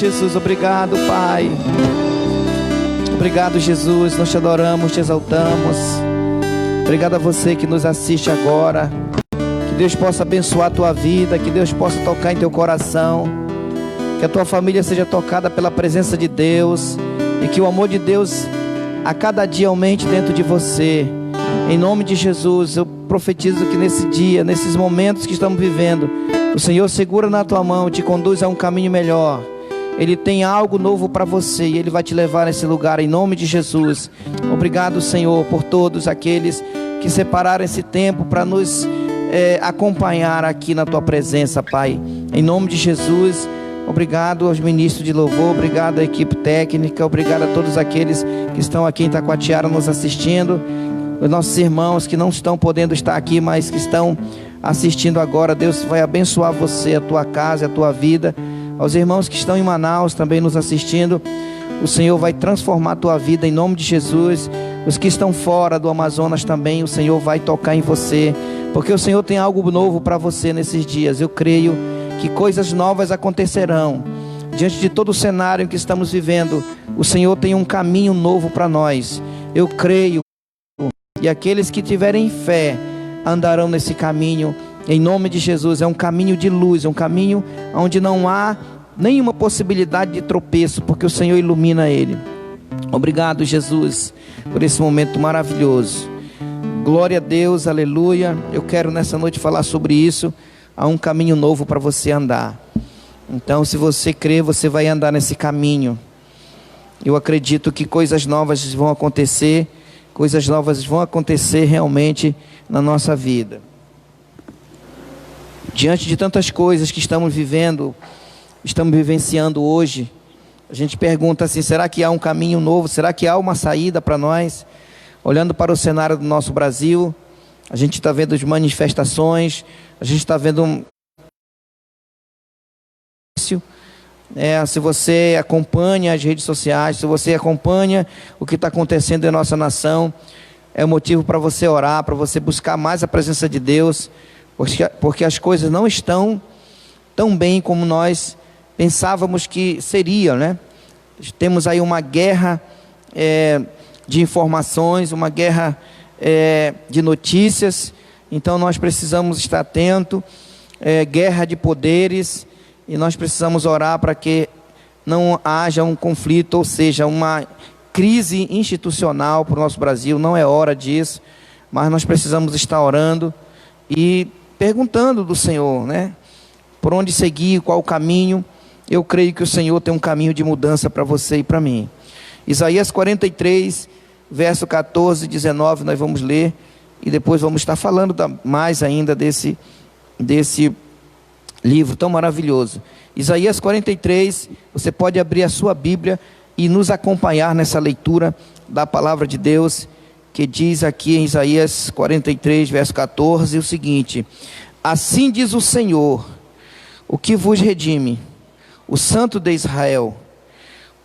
Jesus. Obrigado, Pai. Obrigado, Jesus. Nós te adoramos, te exaltamos. Obrigado a você que nos assiste agora. Que Deus possa abençoar a tua vida, que Deus possa tocar em teu coração, que a tua família seja tocada pela presença de Deus e que o amor de Deus a cada dia aumente dentro de você. Em nome de Jesus, eu profetizo que nesse dia, nesses momentos que estamos vivendo, o Senhor segura na tua mão, te conduz a um caminho melhor. Ele tem algo novo para você e Ele vai te levar nesse lugar, em nome de Jesus. Obrigado, Senhor, por todos aqueles que separaram esse tempo para nos acompanhar aqui na tua presença, Pai. Em nome de Jesus, obrigado aos ministros de louvor, obrigado à equipe técnica, obrigado a todos aqueles que estão aqui em Taquatiara nos assistindo, os nossos irmãos que não estão podendo estar aqui, mas que estão assistindo agora. Deus vai abençoar você, a tua casa, a tua vida. Aos irmãos que estão em Manaus também nos assistindo, o Senhor vai transformar a tua vida em nome de Jesus. Os que estão fora do Amazonas também, o Senhor vai tocar em você, porque o Senhor tem algo novo para você nesses dias. Eu creio que coisas novas acontecerão. Diante de todo o cenário em que estamos vivendo, o Senhor tem um caminho novo para nós. Eu creio, e aqueles que tiverem fé andarão nesse caminho, em nome de Jesus. É um caminho de luz, é um caminho onde não há nenhuma possibilidade de tropeço, porque o Senhor ilumina ele. Obrigado, Jesus, por esse momento maravilhoso. Glória a Deus, aleluia. Eu quero nessa noite falar sobre isso. Há um caminho novo para você andar. Então, se você crê, você vai andar nesse caminho. Eu acredito que coisas novas vão acontecer. Coisas novas vão acontecer realmente na nossa vida. Diante de tantas coisas que estamos vivendo, estamos vivenciando hoje, a gente pergunta assim, será que há um caminho novo? Será que há uma saída para nós? Olhando para o cenário do nosso Brasil, a gente está vendo as manifestações, a gente está vendo se você acompanha as redes sociais, se você acompanha o que está acontecendo em nossa nação, é um motivo para você orar, para você buscar mais a presença de Deus, porque as coisas não estão tão bem como nós pensávamos que seria, né? Temos aí uma guerra de informações, uma guerra de notícias, então nós precisamos estar atentos, guerra de poderes, e nós precisamos orar para que não haja um conflito, ou seja, uma crise institucional para o nosso Brasil. Não é hora disso, mas nós precisamos estar orando e perguntando do Senhor, né? Por onde seguir, qual o caminho. Eu creio que o Senhor tem um caminho de mudança para você e para mim. Isaías 43, verso 14 e 19, nós vamos ler, e depois vamos estar falando mais ainda desse livro tão maravilhoso. Isaías 43, você pode abrir a sua Bíblia e nos acompanhar nessa leitura da palavra de Deus, que diz aqui em Isaías 43, verso 14, o seguinte: assim diz o Senhor, o que vos redime, o Santo de Israel: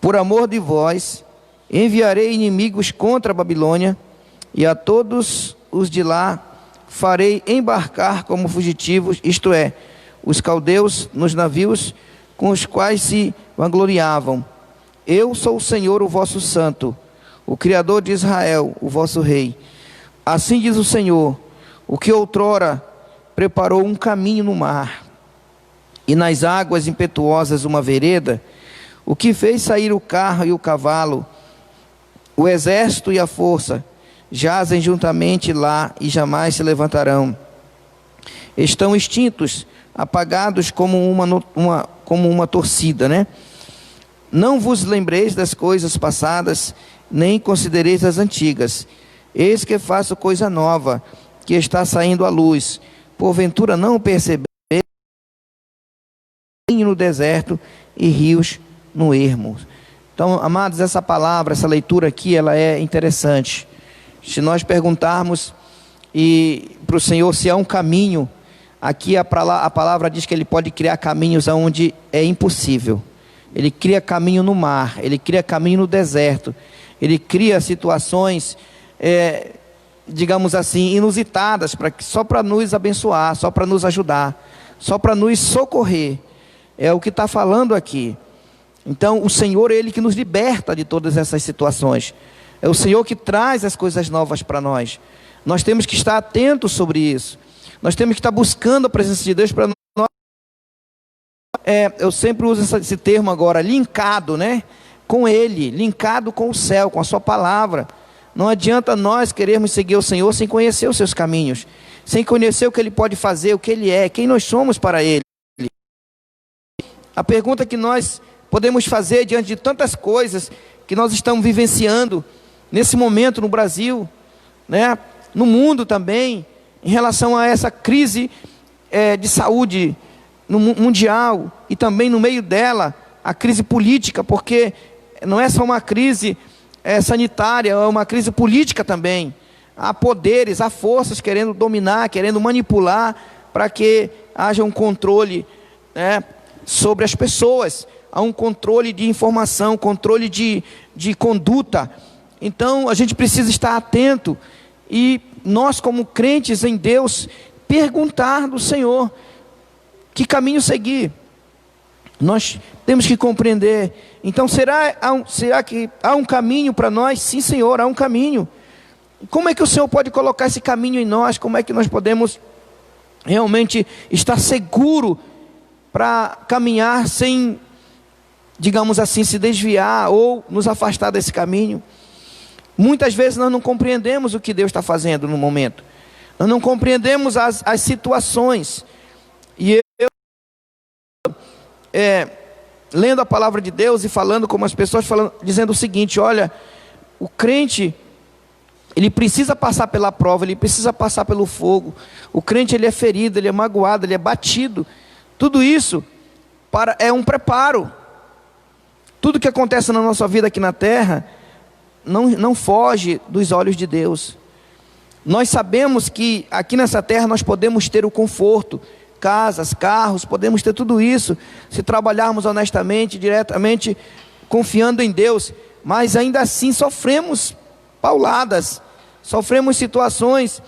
por amor de vós, enviarei inimigos contra a Babilônia, e a todos os de lá farei embarcar como fugitivos, isto é, os caldeus, nos navios com os quais se vangloriavam. Eu sou o Senhor, o vosso santo, o Criador de Israel, o vosso rei. Assim diz o Senhor, o que outrora preparou um caminho no mar, e nas águas impetuosas uma vereda, o que fez sair o carro e o cavalo, o exército e a força, jazem juntamente lá e jamais se levantarão. Estão extintos, apagados como uma torcida, né? Não vos lembreis das coisas passadas, nem considereis as antigas. Eis que faço coisa nova, que está saindo à luz. Porventura não percebeis? No deserto e rios no ermo. Então, amados, essa palavra, essa leitura aqui, ela é interessante. Se nós perguntarmos para o Senhor se há um caminho, aqui a palavra diz que Ele pode criar caminhos onde é impossível. Ele cria caminho no mar, Ele cria caminho no deserto, Ele cria situações, digamos assim, inusitadas, só para nos abençoar, só para nos ajudar, só para nos socorrer. É o que está falando aqui. Então o Senhor é Ele que nos liberta de todas essas situações. É o Senhor que traz as coisas novas para nós. Nós temos que estar atentos sobre isso. Nós temos que estar buscando a presença de Deus para nós. Eu sempre uso esse termo agora, linkado, né? Com Ele, linkado com o céu, com a sua palavra. Não adianta nós querermos seguir o Senhor sem conhecer os seus caminhos, sem conhecer o que Ele pode fazer, o que Ele é, quem nós somos para Ele. A pergunta que nós podemos fazer diante de tantas coisas que nós estamos vivenciando nesse momento no Brasil, né? No mundo também, em relação a essa crise de saúde mundial, e também no meio dela, a crise política, porque não é só uma crise sanitária, é uma crise política também. Há poderes, há forças querendo dominar, querendo manipular, para que haja um controle, né, sobre as pessoas. Há um controle de informação, controle de conduta. Então a gente precisa estar atento, e nós como crentes em Deus, perguntar do Senhor, que caminho seguir? Nós temos que compreender. Então será que há um caminho para nós? Sim, Senhor, há um caminho. Como é que o Senhor pode colocar esse caminho em nós? Como é que nós podemos realmente estar seguro para caminhar sem, digamos assim, se desviar ou nos afastar desse caminho? Muitas vezes nós não compreendemos o que Deus está fazendo no momento. Nós não compreendemos as situações. E eu, lendo a palavra de Deus e falando como as pessoas, dizendo o seguinte: olha, o crente, ele precisa passar pela prova, ele precisa passar pelo fogo. O crente, ele é ferido, ele é magoado, ele é batido. Tudo isso é um preparo. Tudo que acontece na nossa vida aqui na terra não foge dos olhos de Deus. Nós sabemos que aqui nessa terra nós podemos ter o conforto, casas, carros, podemos ter tudo isso, se trabalharmos honestamente, diretamente, confiando em Deus. Mas ainda assim sofremos pauladas, sofremos situações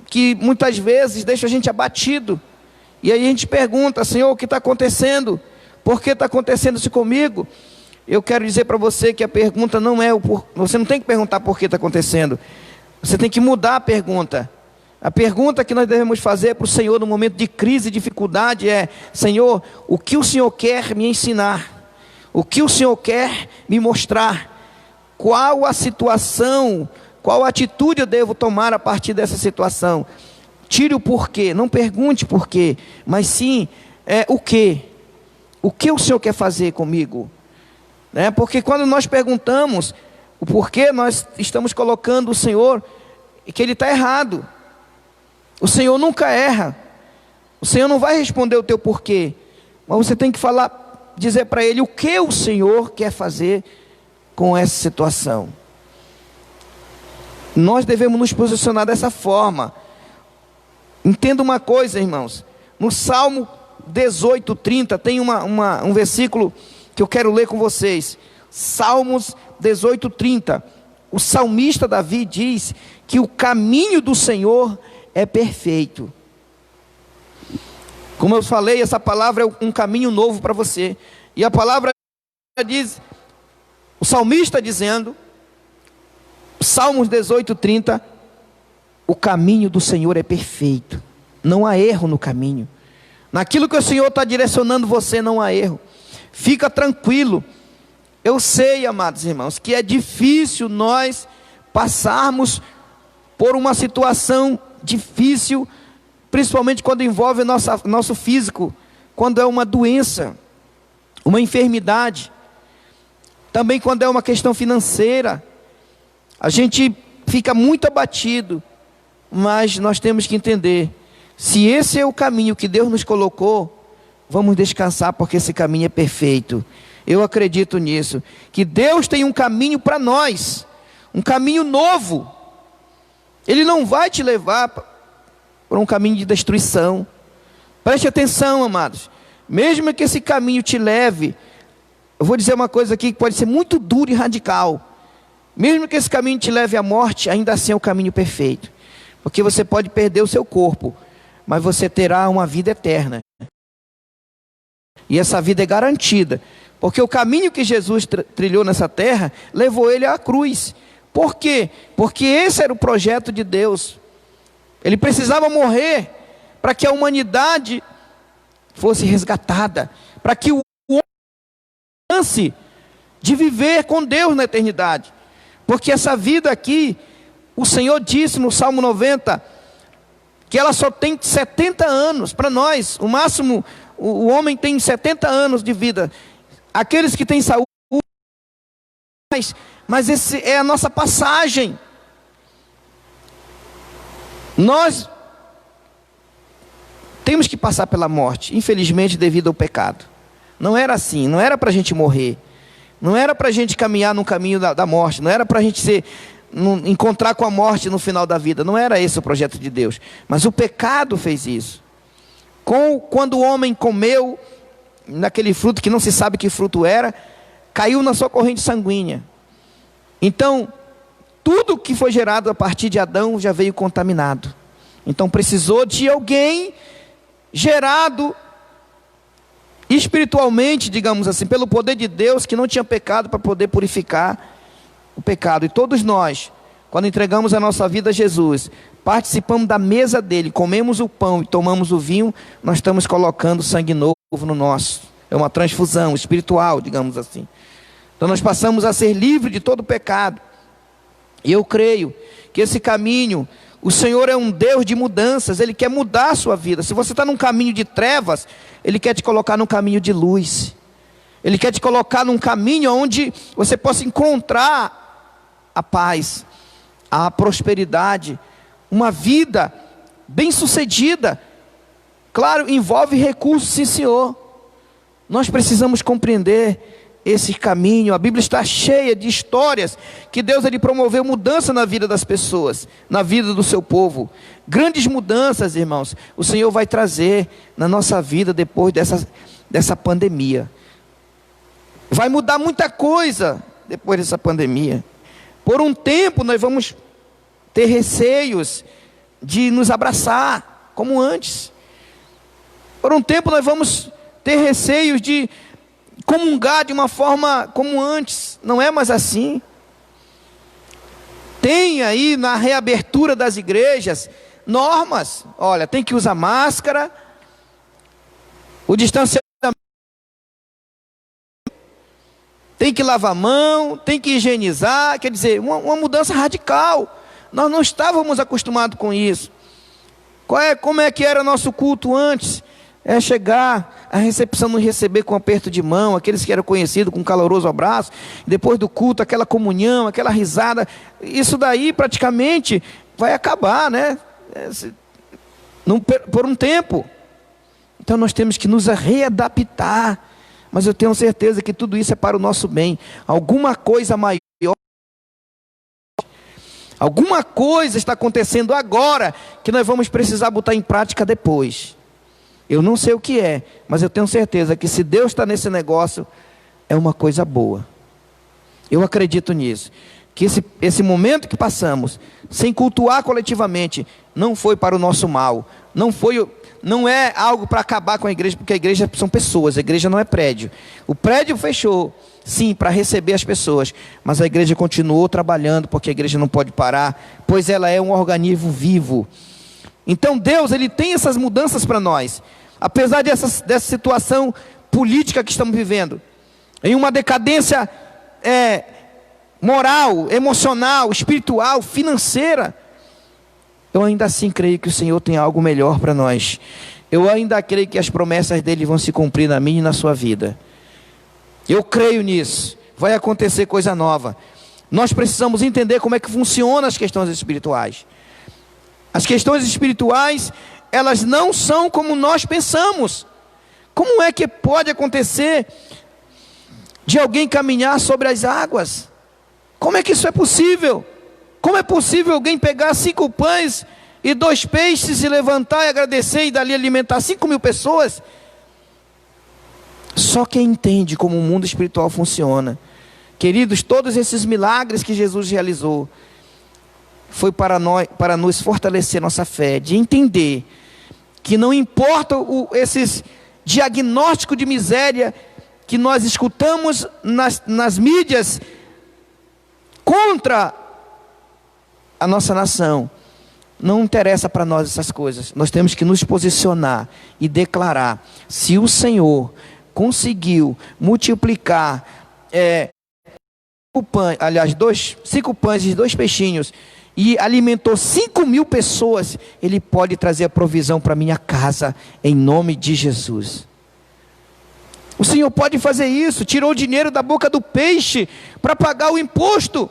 que muitas vezes deixam a gente abatido. E aí a gente pergunta: Senhor, o que está acontecendo? Por que está acontecendo isso comigo? Eu quero dizer para você que a pergunta não é você não tem que perguntar por que está acontecendo. Você tem que mudar a pergunta. A pergunta que nós devemos fazer para o Senhor no momento de crise e dificuldade é: Senhor, o que o Senhor quer me ensinar? O que o Senhor quer me mostrar? Qual a situação, qual a atitude eu devo tomar a partir dessa situação? Tire o porquê, não pergunte porquê, mas sim o que. O que o Senhor quer fazer comigo? Né? Porque quando nós perguntamos o porquê, nós estamos colocando o Senhor, que Ele está errado. O Senhor nunca erra. O Senhor não vai responder o teu porquê, mas você tem que dizer para Ele o que o Senhor quer fazer com essa situação. Nós devemos nos posicionar dessa forma. Entenda uma coisa, irmãos. No Salmo 18:30 tem um versículo que eu quero ler com vocês. Salmos 18:30. O salmista Davi diz que o caminho do Senhor é perfeito. Como eu falei, essa palavra é um caminho novo para você. E a palavra diz, o salmista dizendo, Salmos 18:30, o caminho do Senhor é perfeito. Não há erro no caminho. Naquilo que o Senhor está direcionando você, não há erro. Fica tranquilo. Eu sei, amados irmãos, que é difícil nós passarmos por uma situação difícil, principalmente quando envolve nosso físico, quando é uma doença, uma enfermidade, também quando é uma questão financeira. A gente fica muito abatido, mas nós temos que entender, se esse é o caminho que Deus nos colocou, vamos descansar, porque esse caminho é perfeito. Eu acredito nisso, que Deus tem um caminho para nós, um caminho novo. Ele não vai te levar por um caminho de destruição. Preste atenção, amados. Mesmo que esse caminho te leve, eu vou dizer uma coisa aqui que pode ser muito dura e radical. Mesmo que esse caminho te leve à morte, ainda assim é o caminho perfeito. Porque você pode perder o seu corpo, mas você terá uma vida eterna. E essa vida é garantida, Porque o caminho que Jesus trilhou nessa terra levou ele à cruz. Por quê? Porque esse era o projeto de Deus. Ele precisava morrer para que a humanidade fosse resgatada, para que o homem chance de viver com Deus na eternidade. Porque essa vida aqui, o Senhor disse no Salmo 90, que ela só tem 70 anos. Para nós, o máximo, o homem tem 70 anos de vida. Aqueles que têm saúde, mas esse é a nossa passagem. Nós temos que passar pela morte, infelizmente, devido ao pecado. Não era assim, não era para a gente morrer, não era para a gente caminhar no caminho da morte, não era para a gente encontrar com a morte no final da vida. Não era esse o projeto de Deus, mas o pecado fez isso. Quando o homem comeu naquele fruto que não se sabe que fruto era, caiu na sua corrente sanguínea. Então, tudo que foi gerado a partir de Adão já veio contaminado. Então precisou de alguém gerado espiritualmente, digamos assim, pelo poder de Deus, que não tinha pecado, para poder purificar o pecado. E todos nós, quando entregamos a nossa vida a Jesus, participamos da mesa dele, comemos o pão e tomamos o vinho, nós estamos colocando sangue novo no nosso. É uma transfusão espiritual, digamos assim. Então nós passamos a ser livres de todo pecado. E eu creio que esse caminho, o Senhor é um Deus de mudanças. Ele quer mudar a sua vida. Se você está num caminho de trevas, Ele quer te colocar num caminho de luz. Ele quer te colocar num caminho onde você possa encontrar a paz, a prosperidade, uma vida bem sucedida. Claro, envolve recursos, sim, Senhor. Nós precisamos compreender esse caminho. A Bíblia está cheia de histórias que Deus ele promoveu mudança na vida das pessoas, na vida do seu povo. Grandes mudanças, irmãos, o Senhor vai trazer na nossa vida depois dessa pandemia. Vai mudar muita coisa depois dessa pandemia. Por um tempo nós vamos ter receios de nos abraçar como antes. Por um tempo nós vamos ter receios de comungar de uma forma como antes. Não é mais assim. Tem aí na reabertura das igrejas normas. Olha, tem que usar máscara, o distanciamento, tem que lavar a mão, tem que higienizar. Quer dizer, uma mudança radical. Nós não estávamos acostumados com isso. Como é que era nosso culto antes? É chegar, a recepção nos receber com um aperto de mão, aqueles que eram conhecidos com um caloroso abraço, depois do culto, aquela comunhão, aquela risada. Isso daí praticamente vai acabar, né? Por um tempo. Então nós temos que nos readaptar. Mas eu tenho certeza que tudo isso é para o nosso bem. Alguma coisa maior, alguma coisa está acontecendo agora que nós vamos precisar botar em prática depois. Eu não sei o que é, mas eu tenho certeza que se Deus está nesse negócio, é uma coisa boa. Eu acredito nisso. Que esse momento que passamos, sem cultuar coletivamente, não foi para o nosso mal. Não é algo para acabar com a igreja, porque a igreja são pessoas, a igreja não é prédio. O prédio fechou, sim, para receber as pessoas, mas a igreja continuou trabalhando, porque a igreja não pode parar, pois ela é um organismo vivo. Então Deus, Ele tem essas mudanças para nós. Apesar dessa situação política que estamos vivendo, em uma decadência moral, emocional, espiritual, financeira, eu ainda assim creio que o Senhor tem algo melhor para nós. Eu ainda creio que as promessas dEle vão se cumprir na minha e na sua vida. Eu creio nisso. Vai acontecer coisa nova. Nós precisamos entender como é que funcionam as questões espirituais. As questões espirituais, elas não são como nós pensamos. Como é que pode acontecer de alguém caminhar sobre as águas? Como é que isso é possível? Como é possível alguém pegar 5 pães e 2 peixes e levantar e agradecer e dali alimentar 5.000 pessoas? Só quem entende como o mundo espiritual funciona. Queridos, todos esses milagres que Jesus realizou foi para nos fortalecer nossa fé, de entender que não importa esses diagnósticos de miséria que nós escutamos nas mídias contra a nossa nação. Não interessa para nós essas coisas. Nós temos que nos posicionar e declarar: se o Senhor conseguiu multiplicar 5 pães e 2 peixinhos e alimentou 5.000 pessoas, Ele pode trazer a provisão para minha casa, em nome de Jesus. O Senhor pode fazer isso. Tirou o dinheiro da boca do peixe para pagar o imposto.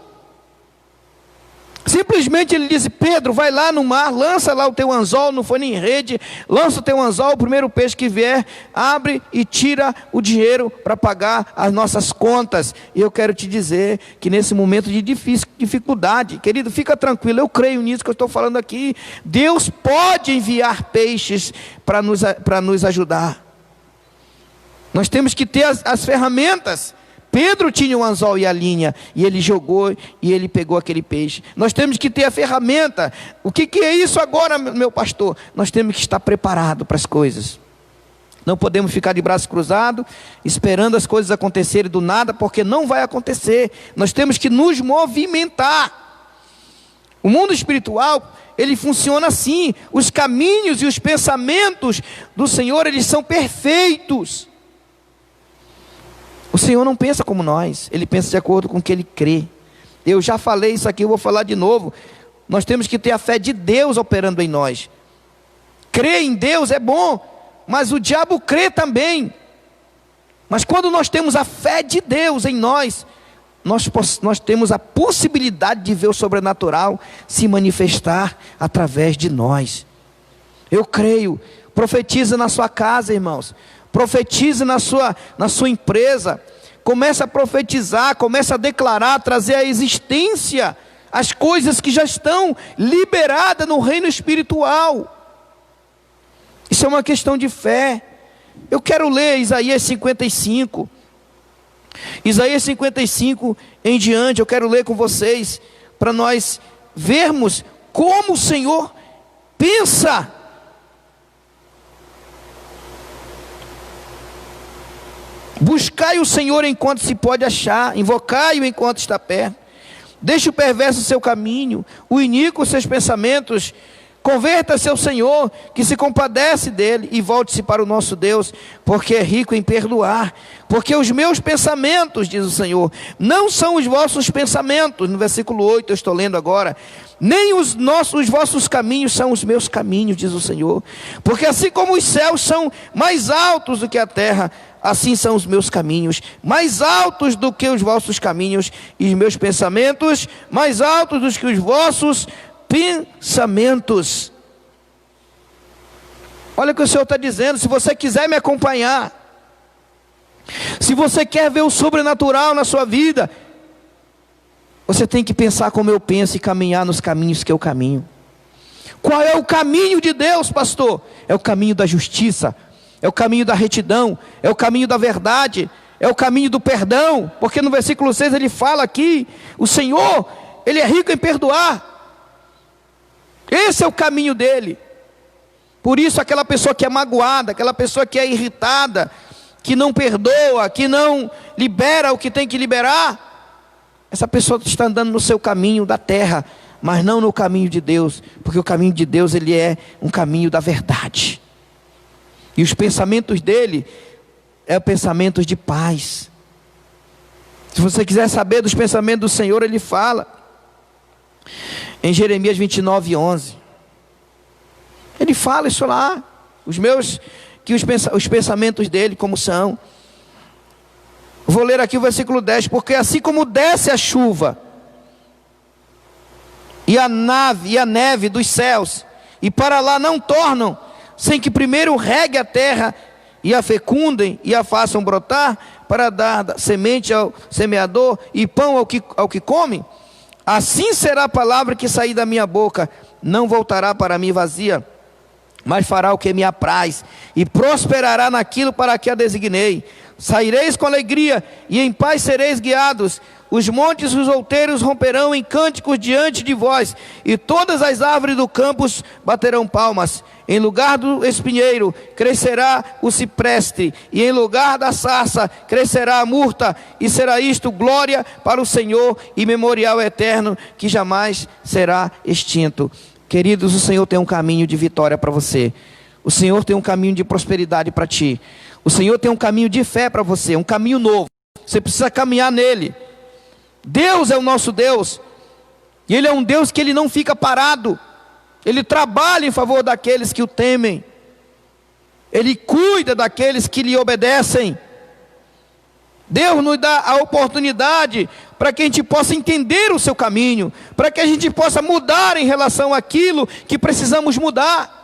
Simplesmente Ele disse: Pedro, vai lá no mar, lança lá o teu anzol, não foi nem rede, lança o teu anzol, o primeiro peixe que vier, abre e tira o dinheiro para pagar as nossas contas. E eu quero te dizer que nesse momento de dificuldade, querido, fica tranquilo, eu creio nisso que eu estou falando aqui. Deus pode enviar peixes para nos ajudar. Nós temos que ter as ferramentas. Pedro tinha um anzol e a linha, e ele jogou e ele pegou aquele peixe. Nós temos que ter a ferramenta. O que é isso agora, meu pastor? Nós temos que estar preparados para as coisas. Não podemos ficar de braços cruzados, esperando as coisas acontecerem do nada, porque não vai acontecer. Nós temos que nos movimentar. O mundo espiritual, ele funciona assim. Os caminhos e os pensamentos do Senhor, eles são perfeitos. O Senhor não pensa como nós, Ele pensa de acordo com o que Ele crê. Eu já falei isso aqui, eu vou falar de novo. Nós temos que ter a fé de Deus operando em nós. Crer em Deus é bom, mas o diabo crê também. Mas quando nós temos a fé de Deus em nós temos a possibilidade de ver o sobrenatural se manifestar através de nós. Eu creio. Profetiza na sua casa, irmãos. Profetize na sua empresa. Comece a profetizar, comece a declarar, trazer à existência as coisas que já estão liberadas no reino espiritual. Isso é uma questão de fé. Eu quero ler Isaías 55. Isaías 55 em diante, eu quero ler com vocês, para nós vermos como o Senhor pensa. Buscai o Senhor enquanto se pode achar, invocai-o enquanto está perto. Deixe o perverso o seu caminho, o iníquo os seus pensamentos. Converta-se ao Senhor, que se compadece dele, e volte-se para o nosso Deus, porque é rico em perdoar. Porque os meus pensamentos, diz o Senhor, não são os vossos pensamentos. No versículo 8 eu estou lendo agora. Nem os vossos caminhos são os meus caminhos, diz o Senhor. Porque assim como os céus são mais altos do que a terra, assim são os meus caminhos, mais altos do que os vossos caminhos, e os meus pensamentos mais altos do que os vossos pensamentos. Olha o que o Senhor está dizendo. Se você quiser me acompanhar, se você quer ver o sobrenatural na sua vida, você tem que pensar como eu penso e caminhar nos caminhos que eu caminho. Qual é o caminho de Deus, pastor? É o caminho da justiça, é o caminho da retidão, é o caminho da verdade, é o caminho do perdão. Porque no versículo 6 ele fala aqui, o Senhor, Ele é rico em perdoar. Esse é o caminho dele. Por isso aquela pessoa que é magoada, aquela pessoa que é irritada, que não perdoa, que não libera o que tem que liberar, essa pessoa está andando no seu caminho da terra, mas não no caminho de Deus. Porque o caminho de Deus, ele é um caminho da verdade. E os pensamentos dele é pensamentos de paz. Se você quiser saber dos pensamentos do Senhor, ele fala em Jeremias 29:11. Ele fala isso lá, os pensamentos dele como são. Vou ler aqui o versículo 10. Porque assim como desce a chuva e a neve dos céus, e para lá não tornam, sem que primeiro regue a terra, e a fecundem, e a façam brotar, para dar semente ao semeador, e pão ao que come, assim será a palavra que sair da minha boca, não voltará para mim vazia, mas fará o que me apraz, e prosperará naquilo para que a designei. Saireis com alegria e em paz sereis guiados. Os montes e os outeiros romperão em cânticos diante de vós, e todas as árvores do campo baterão palmas. Em lugar do espinheiro crescerá o cipreste, e em lugar da sarça crescerá a murta, e será isto glória para o Senhor e memorial eterno que jamais será extinto. Queridos, o Senhor tem um caminho de vitória para você. O Senhor tem um caminho de prosperidade para ti. O Senhor tem um caminho de fé para você, um caminho novo. Você precisa caminhar nele. Deus é o nosso Deus, e Ele é um Deus que Ele não fica parado. Ele trabalha em favor daqueles que o temem. Ele cuida daqueles que lhe obedecem. Deus nos dá a oportunidade para que a gente possa entender o seu caminho, para que a gente possa mudar em relação àquilo que precisamos mudar.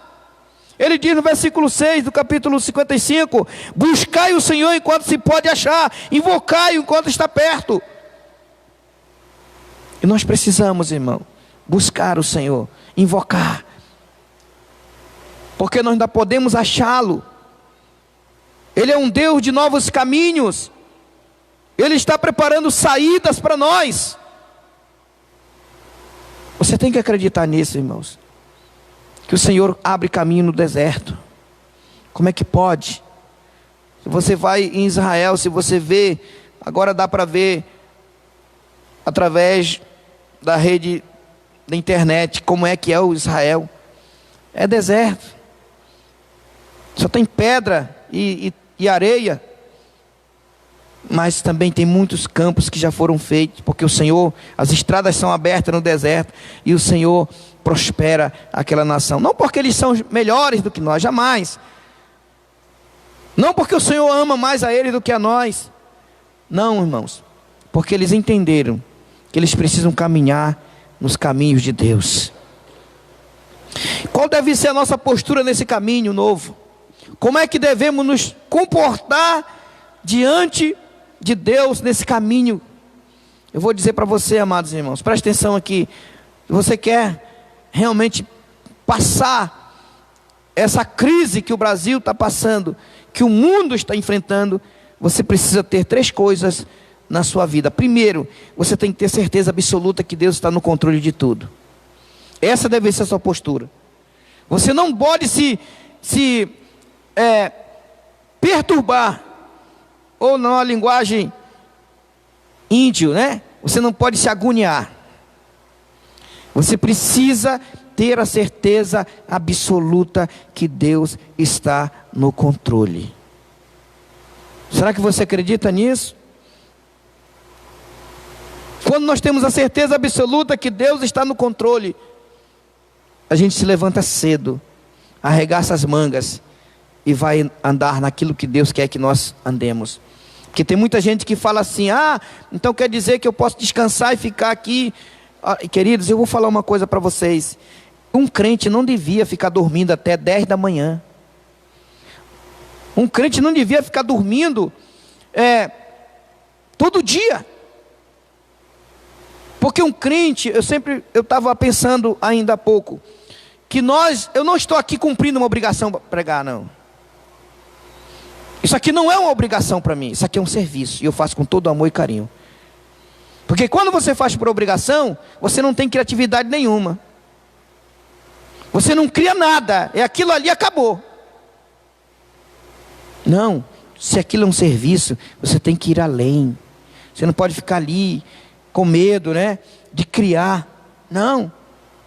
Ele diz no versículo 6 do capítulo 55: buscai o Senhor enquanto se pode achar, invocai-o enquanto está perto. E nós precisamos, irmão, buscar o Senhor, invocar, porque nós ainda podemos achá-lo. Ele é um Deus de novos caminhos. Ele está preparando saídas para nós. Você tem que acreditar nisso, irmãos, que o Senhor abre caminho no deserto. Como é que pode? Se você vai em Israel, se você vê, agora dá para ver através da rede da internet como é que é o Israel. É deserto, só tem pedra e areia, mas também tem muitos campos que já foram feitos, porque o Senhor, as estradas são abertas no deserto, e o Senhor prospera aquela nação, não porque eles são melhores do que nós, jamais, não porque o Senhor ama mais a eles do que a nós, não, irmãos, porque eles entenderam que eles precisam caminhar nos caminhos de Deus. Qual deve ser a nossa postura nesse caminho novo? Como é que devemos nos comportar diante de Deus nesse caminho? Eu vou dizer para você, amados irmãos, preste atenção aqui. Se você quer realmente passar essa crise que o Brasil está passando, que o mundo está enfrentando, você precisa ter 3 coisas na sua vida. Primeiro, você tem que ter certeza absoluta que Deus está no controle de tudo. Essa deve ser a sua postura. Você não pode se perturbar, ou na linguagem índio, né? Você não pode se agoniar. Você precisa ter a certeza absoluta que Deus está no controle. Será que você acredita nisso? Quando nós temos a certeza absoluta que Deus está no controle, a gente se levanta cedo, arregaça as mangas e vai andar naquilo que Deus quer que nós andemos. Porque tem muita gente que fala assim: então quer dizer que eu posso descansar e ficar aqui. Queridos, eu vou falar uma coisa para vocês. Um crente não devia ficar dormindo até 10 da manhã. Um crente não devia ficar dormindo todo dia. Porque um crente, eu estava pensando ainda há pouco, que eu não estou aqui cumprindo uma obrigação para pregar, não. Isso aqui não é uma obrigação para mim, isso aqui é um serviço, e eu faço com todo amor e carinho. Porque quando você faz por obrigação, você não tem criatividade nenhuma. Você não cria nada, é aquilo ali, acabou. Não, se aquilo é um serviço, você tem que ir além. Você não pode ficar ali com medo, né, de criar. Não.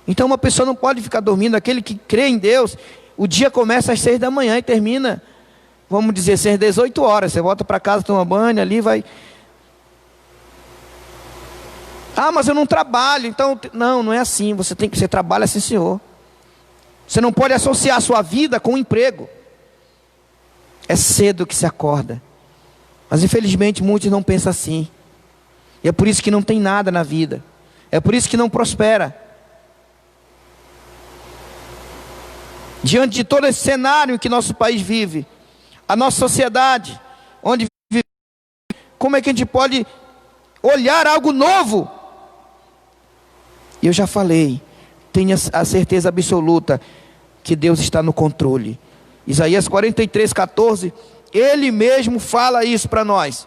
Então uma pessoa não pode ficar dormindo. Aquele que crê em Deus, o dia começa às 6 da manhã e termina, vamos dizer, às 18 horas. Você volta para casa, toma banho, ali vai. Mas eu não trabalho. Então, não é assim. Você trabalha assim, Senhor. Você não pode associar a sua vida com o emprego. É cedo que se acorda. Mas infelizmente muitos não pensam assim. E é por isso que não tem nada na vida. É por isso que não prospera. Diante de todo esse cenário que nosso país vive, a nossa sociedade, onde vive, como é que a gente pode olhar algo novo? E eu já falei, tenha a certeza absoluta que Deus está no controle. Isaías 43:14, Ele mesmo fala isso para nós.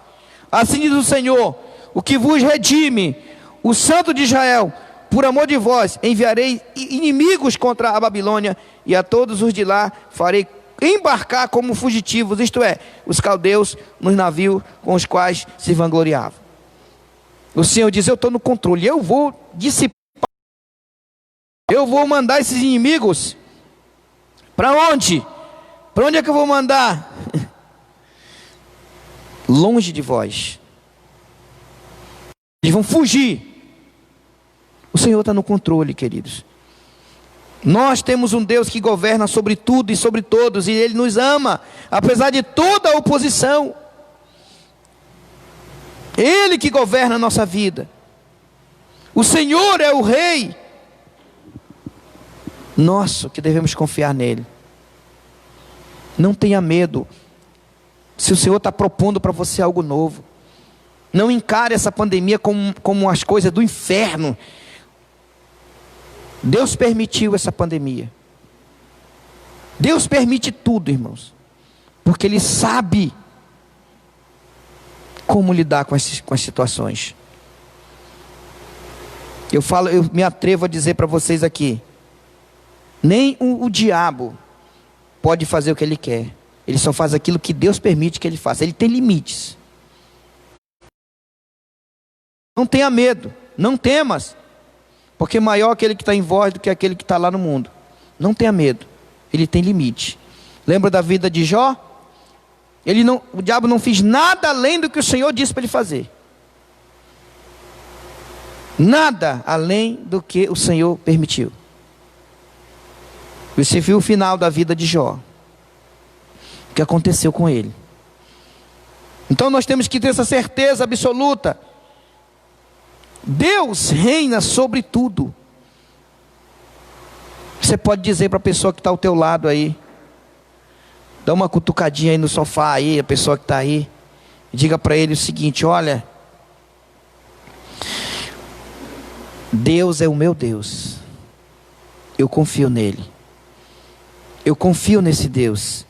Assim diz o Senhor, o que vos redime, o Santo de Israel: por amor de vós enviarei inimigos contra a Babilônia, e a todos os de lá farei embarcar como fugitivos, isto é, os caldeus, nos navios com os quais se vangloriavam. O Senhor diz: eu estou no controle, eu vou dissipar, eu vou mandar esses inimigos. Para onde? Para onde é que eu vou mandar? Longe de vós. Eles vão fugir. O Senhor está no controle, queridos. Nós temos um Deus que governa sobre tudo e sobre todos, e Ele nos ama, apesar de toda a oposição. Ele que governa a nossa vida. O Senhor é o Rei nosso, que devemos confiar nele. Não tenha medo. Se o Senhor está propondo para você algo novo, não encare essa pandemia como as coisas do inferno. Deus permitiu essa pandemia. Deus permite tudo, irmãos, porque Ele sabe como lidar com as situações. Eu me atrevo a dizer para vocês aqui: nem o diabo pode fazer o que ele quer. Ele só faz aquilo que Deus permite que ele faça. Ele tem limites. Não tenha medo, não temas, porque maior aquele que está em vós do que aquele que está lá no mundo. Não tenha medo, ele tem limite. Lembra da vida de Jó? O diabo não fez nada além do que o Senhor disse para ele fazer. Nada além do que o Senhor permitiu. Você viu o final da vida de Jó, o que aconteceu com ele. Então nós temos que ter essa certeza absoluta: Deus reina sobre tudo. Você pode dizer para a pessoa que está ao teu lado aí, dá uma cutucadinha aí no sofá aí, a pessoa que está aí, e diga para ele o seguinte: olha, Deus é o meu Deus, eu confio nele, eu confio nesse Deus.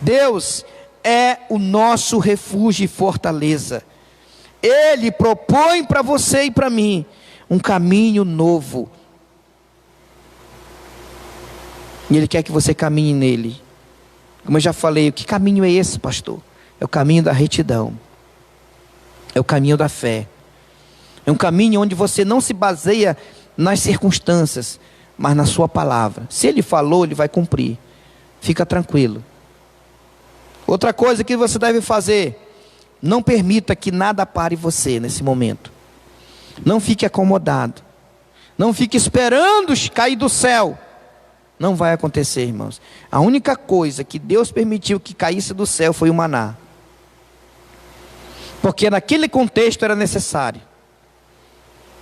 Deus é o nosso refúgio e fortaleza. Ele propõe para você e para mim um caminho novo, e Ele quer que você caminhe nele. Como eu já falei, que caminho é esse, pastor? É o caminho da retidão, é o caminho da fé, é um caminho onde você não se baseia nas circunstâncias, mas na sua palavra. Se Ele falou, Ele vai cumprir. Fica tranquilo. Outra coisa que você deve fazer: não permita que nada pare você nesse momento. Não fique acomodado. Não fique esperando cair do céu. Não vai acontecer, irmãos. A única coisa que Deus permitiu que caísse do céu foi o maná, porque naquele contexto era necessário.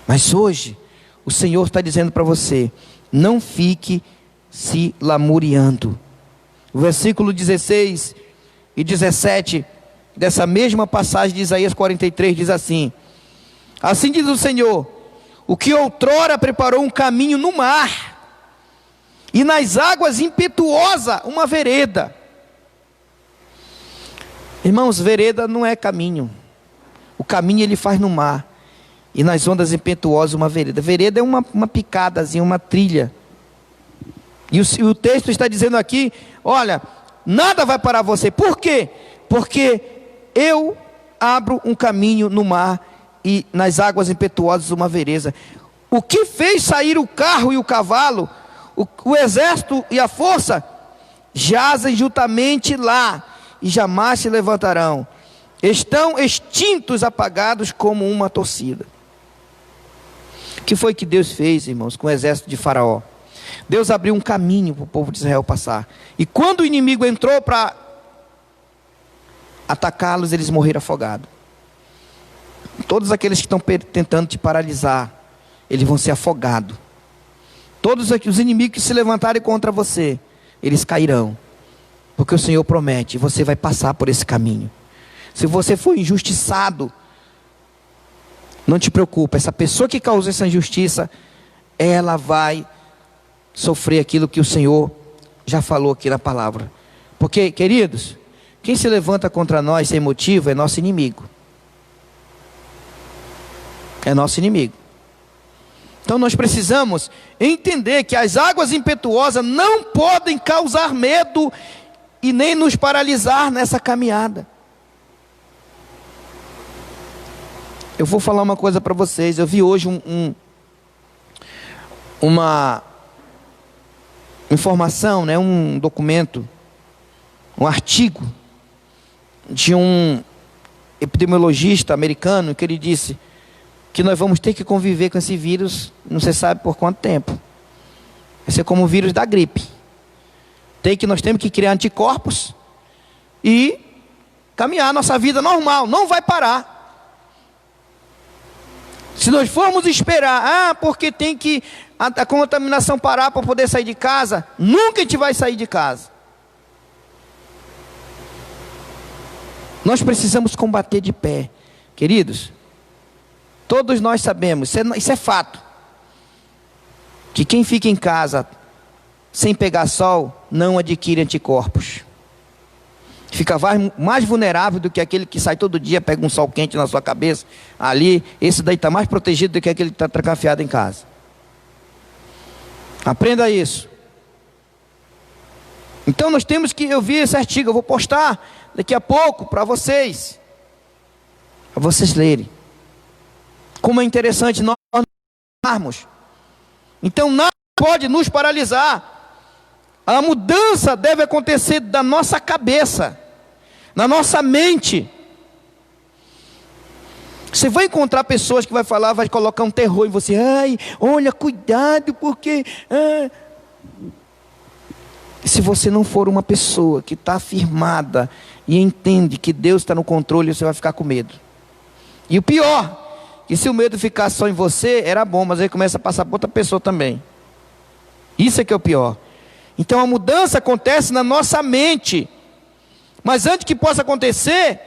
Mas hoje o Senhor está dizendo para você: não fique se lamuriando. O versículo 16 e 17 dessa mesma passagem de Isaías 43 diz assim: assim diz o Senhor, o que outrora preparou um caminho no mar, e nas águas impetuosa uma vereda. Irmãos, vereda não é caminho. O caminho Ele faz no mar, e nas ondas impetuosas uma vereda. Vereda é uma picadazinha, uma trilha. E o texto está dizendo aqui: olha, nada vai parar você. Por quê? Porque eu abro um caminho no mar, e nas águas impetuosas uma vereda. O que fez sair o carro e o cavalo, o exército e a força, jazem juntamente lá, e jamais se levantarão. Estão extintos, apagados como uma torcida. O que foi que Deus fez, irmãos, com o exército de Faraó? Deus abriu um caminho para o povo de Israel passar. E quando o inimigo entrou para atacá-los, eles morreram afogados. Todos aqueles que estão tentando te paralisar, eles vão ser afogados. Todos os inimigos que se levantarem contra você, eles cairão. Porque o Senhor promete: você vai passar por esse caminho. Se você for injustiçado, não te preocupe, essa pessoa que causou essa injustiça, ela vai sofrer aquilo que o Senhor já falou aqui na palavra. Porque, queridos, Quem se levanta contra nós sem motivo é nosso inimigo. É nosso inimigo. Então nós precisamos entender que as águas impetuosas não podem causar medo e nem nos paralisar nessa caminhada. Eu vou falar uma coisa para vocês. Eu vi hoje uma informação, né, um documento, um artigo de um epidemiologista americano, que ele disse que nós vamos ter que conviver com esse vírus, não se sabe por quanto tempo. Vai ser como o vírus da gripe. Nós temos que criar anticorpos e caminhar a nossa vida normal, não vai parar. Se nós formos esperar, porque tem que a contaminação parar para poder sair de casa, nunca a gente vai sair de casa. Nós precisamos combater de pé, queridos. Todos nós sabemos, isso é fato, que quem fica em casa sem pegar sol não adquire anticorpos. Fica mais vulnerável do que aquele que sai todo dia, pega um sol quente na sua cabeça, ali, esse daí está mais protegido do que aquele que está trancafiado em casa. Aprenda isso. Então nós temos que, eu vi esse artigo, eu vou postar daqui a pouco para vocês lerem. Como é interessante nós pararmos. Então nada pode nos paralisar. A mudança deve acontecer da nossa cabeça, na nossa mente. Você vai encontrar pessoas que vai colocar um terror em você. Ai, olha, cuidado, porque... Se você não for uma pessoa que está firmada e entende que Deus está no controle, você vai ficar com medo. E o pior, que se o medo ficar só em você, era bom, mas aí começa a passar para outra pessoa também. Isso é que é o pior. Então a mudança acontece na nossa mente. Mas antes que possa acontecer,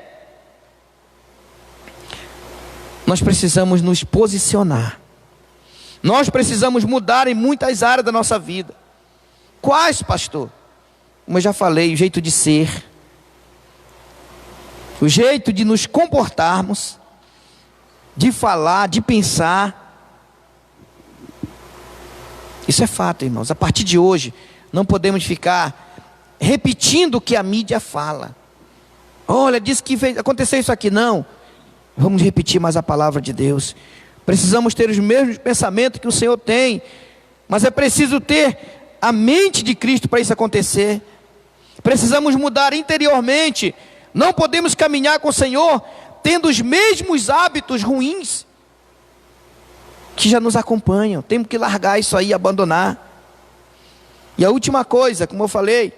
nós precisamos nos posicionar. Nós precisamos mudar em muitas áreas da nossa vida. Quais, pastor? Como eu já falei, o jeito de ser, o jeito de nos comportarmos, de falar, de pensar. Isso é fato, irmãos. A partir de hoje, não podemos ficar repetindo o que a mídia fala. Olha, disse que aconteceu isso aqui. Não. Vamos repetir mais a palavra de Deus. Precisamos ter os mesmos pensamentos que o Senhor tem. Mas é preciso ter a mente de Cristo para isso acontecer. Precisamos mudar interiormente. Não podemos caminhar com o Senhor tendo os mesmos hábitos ruins que já nos acompanham. Temos que largar isso aí, abandonar. E a última coisa, como eu falei,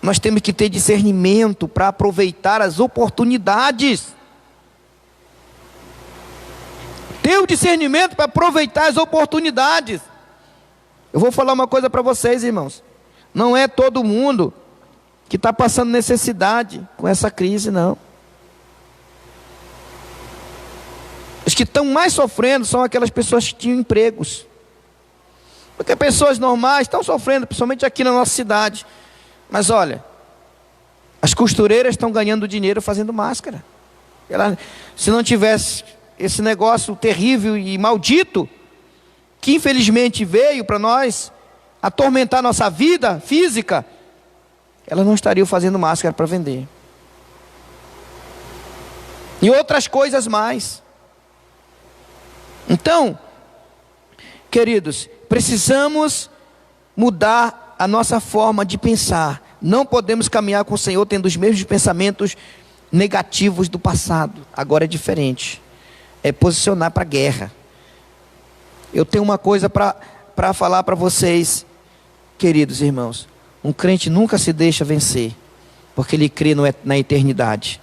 nós temos que ter discernimento para aproveitar as oportunidades. Ter o discernimento para aproveitar as oportunidades. Eu vou falar uma coisa para vocês, irmãos. Não é todo mundo que está passando necessidade com essa crise, não. Os que estão mais sofrendo são aquelas pessoas que tinham empregos. Porque pessoas normais estão sofrendo, principalmente aqui na nossa cidade. Mas olha, as costureiras estão ganhando dinheiro fazendo máscara. Se não tivesse esse negócio terrível e maldito, que infelizmente veio para nós atormentar nossa vida física, elas não estariam fazendo máscara para vender. E outras coisas mais. Então, queridos, precisamos mudar a nossa forma de pensar. Não podemos caminhar com o Senhor tendo os mesmos pensamentos negativos do passado. Agora é diferente. É posicionar para a guerra. Eu tenho uma coisa para falar para vocês, queridos irmãos. Um crente nunca se deixa vencer, porque ele crê na eternidade.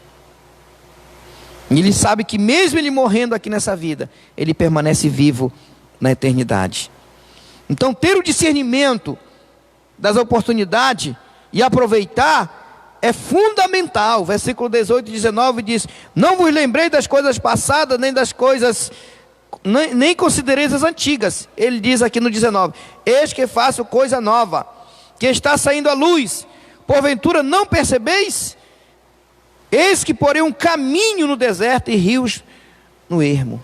E ele sabe que mesmo ele morrendo aqui nessa vida, ele permanece vivo na eternidade. Então ter o discernimento das oportunidades e aproveitar é fundamental. Versículo 18 e 19 diz: não vos lembrei das coisas passadas, nem das coisas, nem considereis as antigas. Ele diz aqui no 19: eis que faço coisa nova, que está saindo à luz, Porventura não percebeis? Eis que porém um caminho no deserto e rios no ermo.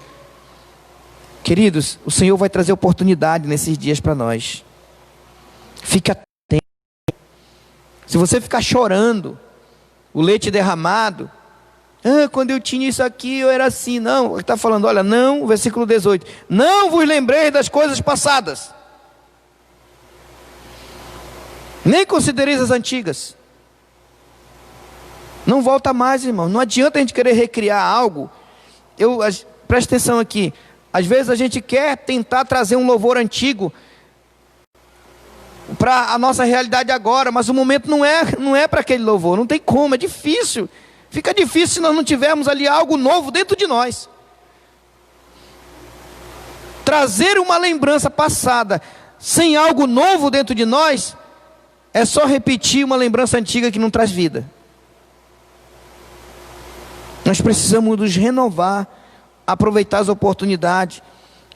Queridos, o Senhor vai trazer oportunidade nesses dias para nós. Fique atento. Se você ficar chorando, o leite derramado, quando eu tinha isso aqui eu era assim. Não, ele está falando, olha, não, versículo 18, não vos lembrei das coisas passadas, nem considereis as antigas. Não volta mais, irmão. Não adianta a gente querer recriar algo. Presta atenção aqui. Às vezes a gente quer tentar trazer um louvor antigo para a nossa realidade agora, mas o momento não é para aquele louvor. Não tem como, é difícil. Fica difícil se nós não tivermos ali algo novo dentro de nós. Trazer uma lembrança passada sem algo novo dentro de nós é só repetir uma lembrança antiga que não traz vida. Nós precisamos nos renovar, aproveitar as oportunidades.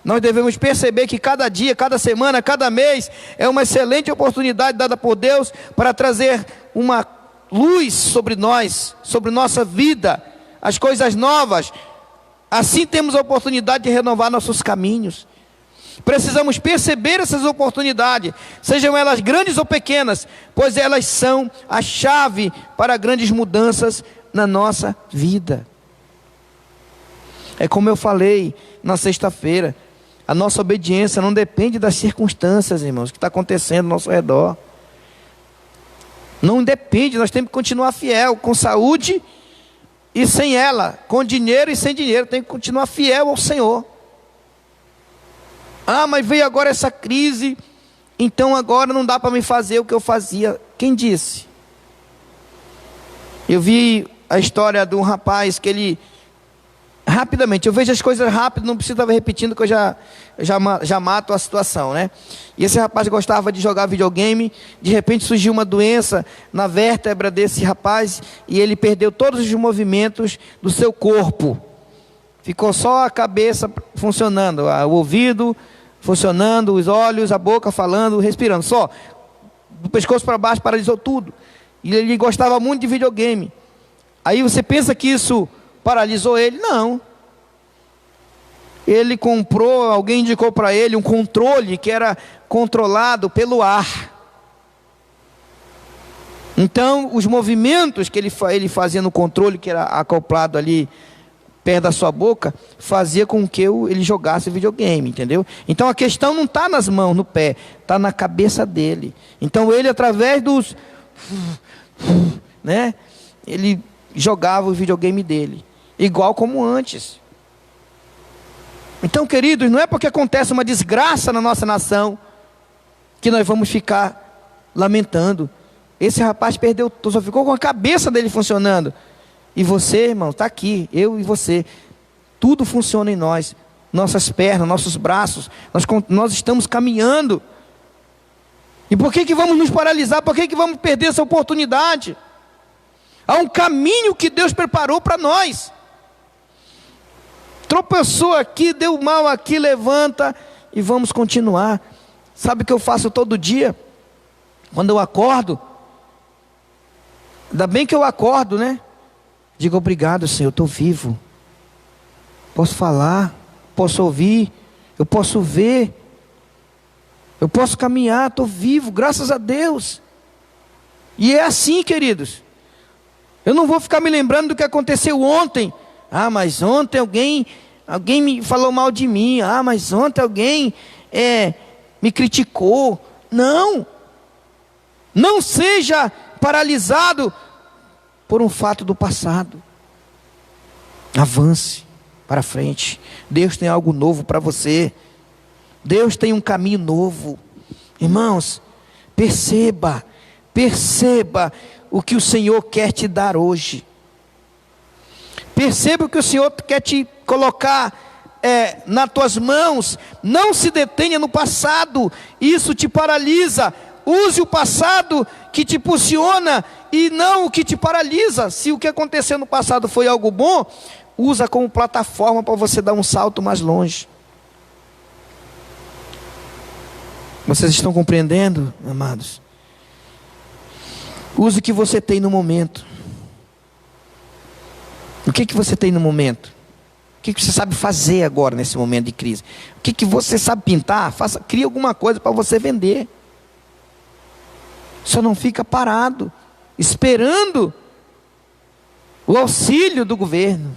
Nós devemos perceber que cada dia, cada semana, cada mês é uma excelente oportunidade dada por Deus para trazer uma luz sobre nós, sobre nossa vida, as coisas novas. Assim temos a oportunidade de renovar nossos caminhos. Precisamos perceber essas oportunidades, sejam elas grandes ou pequenas, pois elas são a chave para grandes mudanças na nossa vida. É como eu falei na sexta-feira, a nossa obediência não depende das circunstâncias, irmãos, que está acontecendo ao nosso redor. Não depende, nós temos que continuar fiel, com saúde e sem ela, com dinheiro e sem dinheiro, tem que continuar fiel ao Senhor. Mas veio agora essa crise, então agora não dá para me fazer o que eu fazia. Quem disse? Eu vi a história de um rapaz que ele, rapidamente, eu vejo as coisas rápido, não preciso estar repetindo que eu já mato a situação, né? E esse rapaz gostava de jogar videogame, de repente surgiu uma doença na vértebra desse rapaz, e ele perdeu todos os movimentos do seu corpo. Ficou só a cabeça funcionando, o ouvido funcionando, os olhos, a boca falando, respirando, só. Do pescoço para baixo paralisou tudo. E ele gostava muito de videogame. Aí você pensa que isso paralisou ele? Não. Ele comprou, alguém indicou para ele um controle que era controlado pelo ar. Então, os movimentos que ele fazia no controle, que era acoplado ali perto da sua boca, fazia com que ele jogasse videogame, entendeu? Então a questão não está nas mãos, no pé, está na cabeça dele. Então ele, através dos, né, ele jogava o videogame dele, igual como antes. Então, queridos, não é porque acontece uma desgraça na nossa nação que nós vamos ficar lamentando. Esse rapaz perdeu, só ficou com a cabeça dele funcionando. E você, irmão, está aqui, eu e você, tudo funciona em nós, nossas pernas, nossos braços, nós estamos caminhando. E por que vamos nos paralisar? Por que vamos perder essa oportunidade? Há um caminho que Deus preparou para nós. Tropeçou aqui, deu mal aqui, levanta e vamos continuar. Sabe o que eu faço todo dia? Quando eu acordo, ainda bem que eu acordo, né? Digo, obrigado, Senhor, eu estou vivo. Posso falar, posso ouvir, eu posso ver, eu posso caminhar, estou vivo, graças a Deus. E é assim, queridos. Eu não vou ficar me lembrando do que aconteceu ontem. Mas ontem alguém me falou mal de mim. Mas ontem alguém me criticou. Não seja paralisado por um fato do passado. Avance para frente. Deus tem algo novo para você. Deus tem um caminho novo. Irmãos, perceba o que o Senhor quer te dar hoje. Perceba o que o Senhor quer te colocar nas tuas mãos. Não se detenha no passado, isso te paralisa. Use o passado que te impulsiona e não o que te paralisa. Se o que aconteceu no passado foi algo bom, usa como plataforma para você dar um salto mais longe. Vocês estão compreendendo, amados? Use o que você tem no momento. O que você tem no momento? O que você sabe fazer agora nesse momento de crise? O que você sabe pintar? Cria alguma coisa para você vender. Só não fica parado, esperando o auxílio do governo.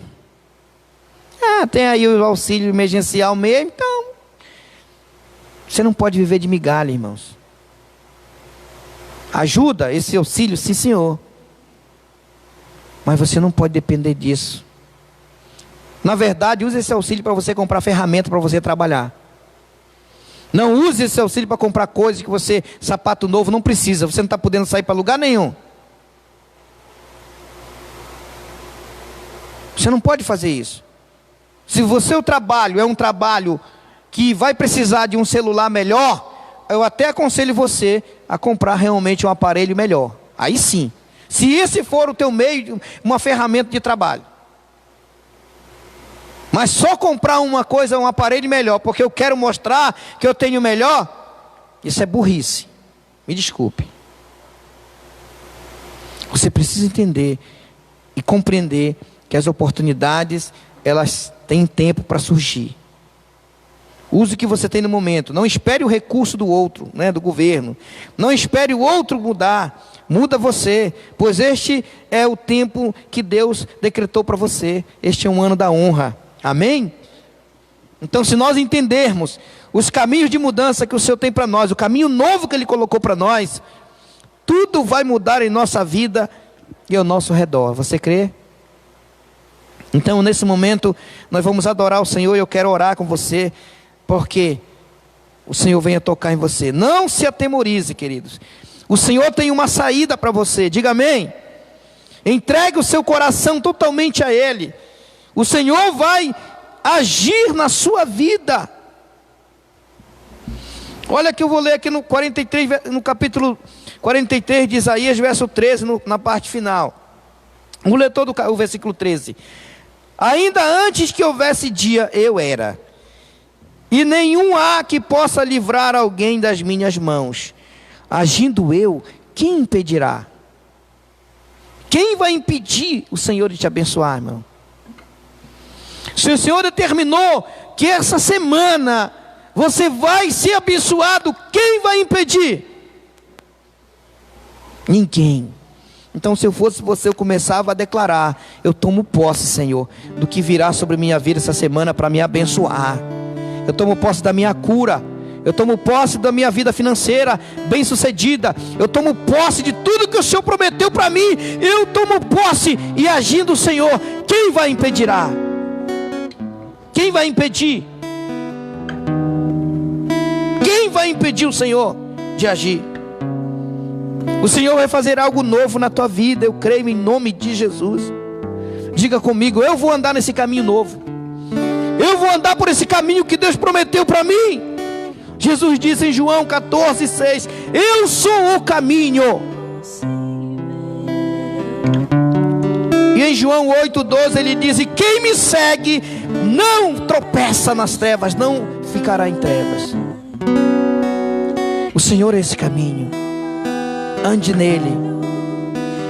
Tem aí o auxílio emergencial mesmo, então você não pode viver de migalha, irmãos. Ajuda, esse auxílio, sim senhor, mas você não pode depender disso. Na verdade, use esse auxílio para você comprar ferramenta para você trabalhar. Não use esse auxílio para comprar coisas que você, sapato novo, não precisa. Você não está podendo sair para lugar nenhum. Você não pode fazer isso. Se o seu trabalho é um trabalho que vai precisar de um celular melhor, eu até aconselho você a comprar realmente um aparelho melhor. Aí sim. Se esse for o teu meio, uma ferramenta de trabalho. Mas só comprar uma coisa, um aparelho melhor, porque eu quero mostrar que eu tenho melhor, isso é burrice. Me desculpe. Você precisa entender e compreender que as oportunidades, elas têm tempo para surgir. Use o que você tem no momento. Não espere o recurso do outro, do governo. Não espere o outro mudar. Muda você, pois este é o tempo que Deus decretou para você. Este é um ano da honra. Amém? Então, se nós entendermos os caminhos de mudança que o Senhor tem para nós, o caminho novo que Ele colocou para nós, tudo vai mudar em nossa vida e ao nosso redor. Você crê? Então, nesse momento, nós vamos adorar o Senhor e eu quero orar com você, porque o Senhor venha tocar em você. Não se atemorize, queridos. O Senhor tem uma saída para você. Diga amém. Entregue o seu coração totalmente a Ele. O Senhor vai agir na sua vida. Olha que eu vou ler aqui no capítulo 43 de Isaías, verso 13, na parte final. Vou ler todo o versículo 13. Ainda antes que houvesse dia, eu era. E nenhum há que possa livrar alguém das minhas mãos. Agindo eu, quem impedirá? Quem vai impedir o Senhor de te abençoar, irmão? Se o Senhor determinou que essa semana você vai ser abençoado, quem vai impedir? Ninguém. Então, se eu fosse você, eu começava a declarar: eu tomo posse, Senhor, do que virá sobre minha vida essa semana para me abençoar. Eu tomo posse da minha cura. Eu tomo posse da minha vida financeira bem sucedida. Eu tomo posse de tudo que o Senhor prometeu para mim. Eu tomo posse, e agindo o Senhor, quem vai impedirá? Quem vai impedir? Quem vai impedir o Senhor de agir? O Senhor vai fazer algo novo na tua vida, eu creio em nome de Jesus. Diga comigo: eu vou andar nesse caminho novo. Eu vou andar por esse caminho que Deus prometeu para mim. Jesus disse em João 14:6: eu sou o caminho. E em João 8:12 ele diz: e quem me segue não tropeça nas trevas, não ficará em trevas. O Senhor é esse caminho. Ande nele.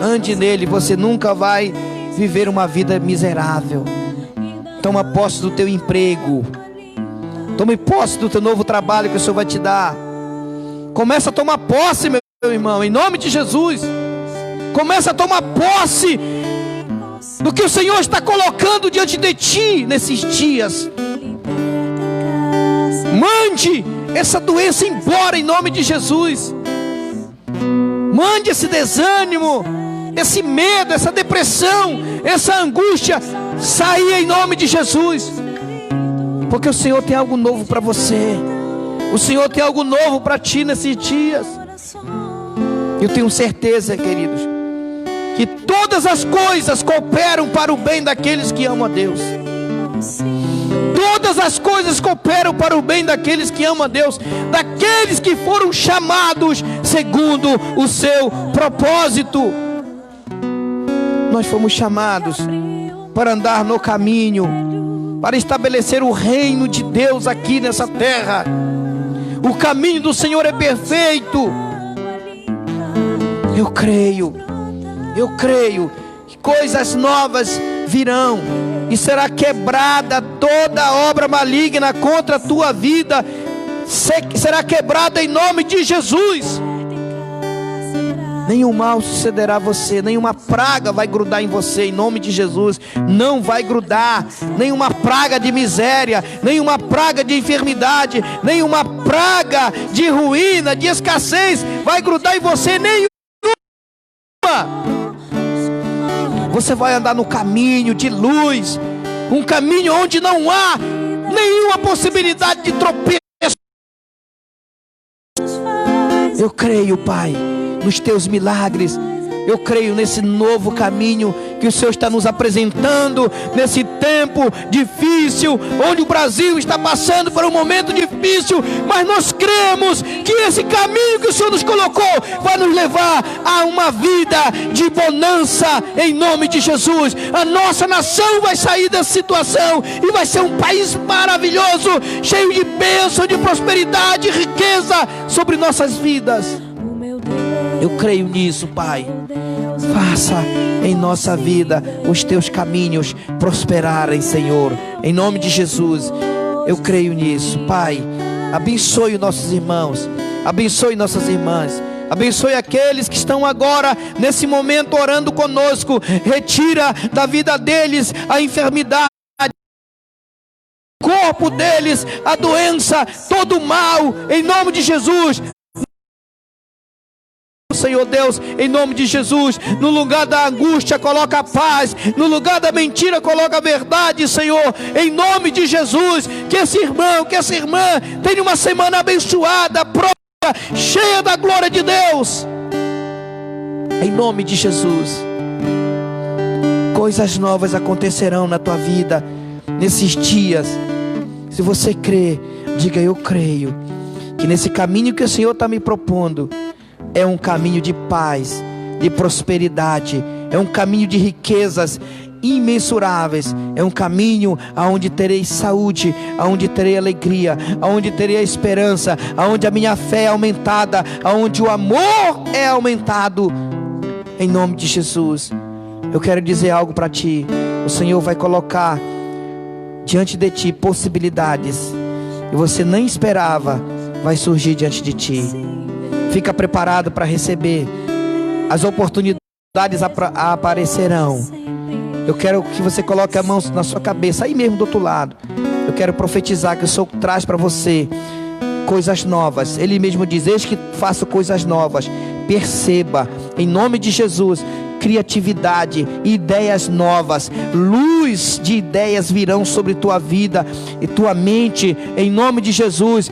Ande nele. Você nunca vai viver uma vida miserável. Toma posse do teu emprego. Tome posse do teu novo trabalho que o Senhor vai te dar. Começa a tomar posse, meu irmão, em nome de Jesus. Começa a tomar posse do que o Senhor está colocando diante de ti nesses dias. Mande essa doença embora em nome de Jesus. Mande esse desânimo, esse medo, essa depressão, essa angústia sair em nome de Jesus. Porque o Senhor tem algo novo para você. O Senhor tem algo novo para ti nesses dias. Eu tenho certeza, queridos, que todas as coisas cooperam para o bem daqueles que amam a Deus. Todas as coisas cooperam para o bem daqueles que amam a Deus, daqueles que foram chamados segundo o seu propósito. Nós fomos chamados para andar no caminho, para estabelecer o reino de Deus aqui nessa terra. O caminho do Senhor é perfeito. Eu creio que coisas novas virão e será quebrada toda obra maligna contra a tua vida. Será quebrada em nome de Jesus. Nenhum mal sucederá a você, nenhuma praga vai grudar em você, em nome de Jesus. Não vai grudar nenhuma praga de miséria, nenhuma praga de enfermidade, nenhuma praga de ruína, de escassez vai grudar em você, nenhuma. Você vai andar no caminho de luz, um caminho onde não há nenhuma possibilidade de tropeço. Eu creio, Pai, nos teus milagres. Eu creio nesse novo caminho que o Senhor está nos apresentando nesse tempo difícil, onde o Brasil está passando por um momento difícil, mas nós cremos que esse caminho que o Senhor nos colocou vai nos levar a uma vida de bonança em nome de Jesus. A nossa nação vai sair dessa situação e vai ser um país maravilhoso, cheio de bênção, de prosperidade e riqueza sobre nossas vidas. Eu creio nisso, Pai. Faça em nossa vida os teus caminhos prosperarem, Senhor, em nome de Jesus. Eu creio nisso, Pai. Abençoe nossos irmãos, abençoe nossas irmãs, abençoe aqueles que estão agora nesse momento orando conosco. Retira da vida deles a enfermidade, corpo deles a doença, todo o mal, em nome de Jesus. Senhor Deus, em nome de Jesus, no lugar da angústia coloca a paz, no lugar da mentira coloca a verdade, Senhor, em nome de Jesus. Que esse irmão, que essa irmã tenha uma semana abençoada, próspera, cheia da glória de Deus, em nome de Jesus. Coisas novas acontecerão na tua vida nesses dias. Se você crê, diga: eu creio que nesse caminho que o Senhor está me propondo é um caminho de paz, de prosperidade, é um caminho de riquezas imensuráveis, é um caminho aonde terei saúde, aonde terei alegria, aonde terei a esperança, aonde a minha fé é aumentada, aonde o amor é aumentado, em nome de Jesus. Eu quero dizer algo para ti. O Senhor vai colocar diante de ti possibilidades que você nem esperava, vai surgir diante de ti. Fica preparado para receber. As oportunidades aparecerão. Eu quero que você coloque a mão na sua cabeça, aí mesmo do outro lado. Eu quero profetizar que o Senhor traz para você coisas novas. Ele mesmo diz: eis que faço coisas novas. Perceba, em nome de Jesus, criatividade, ideias novas, luz de ideias virão sobre tua vida e tua mente, em nome de Jesus.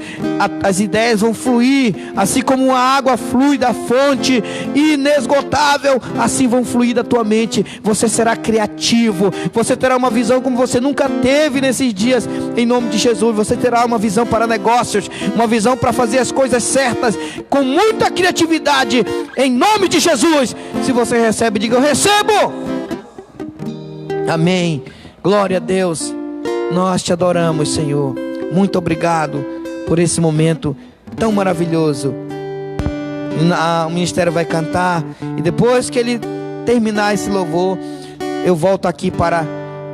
As ideias vão fluir, assim como a água flui da fonte inesgotável, assim vão fluir da tua mente. Você será criativo, você terá uma visão como você nunca teve nesses dias, em nome de Jesus. Você terá uma visão para negócios, uma visão para fazer as coisas certas, com muita criatividade, em nome de Jesus. Se você recebe, diga: eu recebo. Amém. Glória a Deus. Nós te adoramos, Senhor. Muito obrigado por esse momento tão maravilhoso. O ministério vai cantar, e depois que ele terminar esse louvor, eu volto aqui para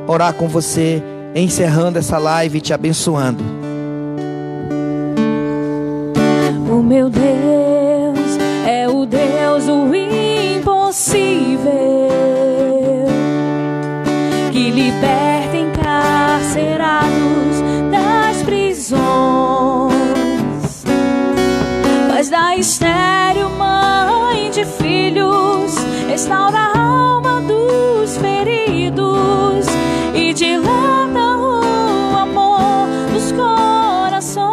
orar com você, encerrando essa live e te abençoando. O meu Deus é o Deus do impossível, que liberta encarcerados das prisões, faz da estéril mãe de filhos, restaura a alma dos feridos e dilata o amor dos corações.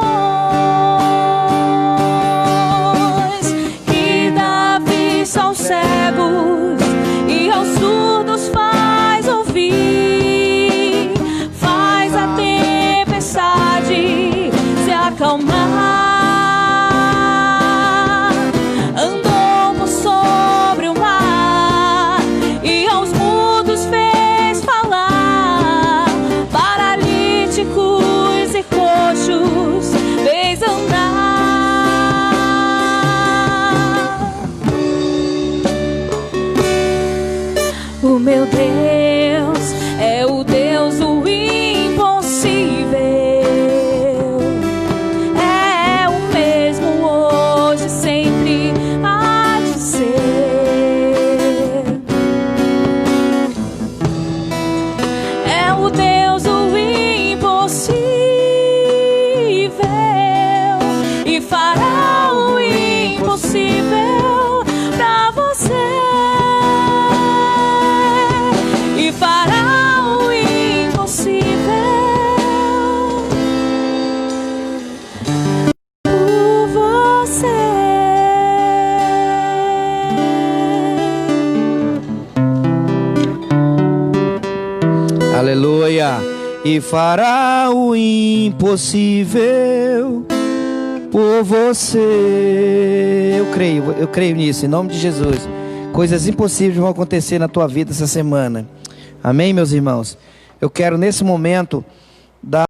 aleluia, e fará o impossível por você. Eu creio nisso, em nome de Jesus. Coisas impossíveis vão acontecer na tua vida essa semana. Amém, meus irmãos? Eu quero nesse momento dar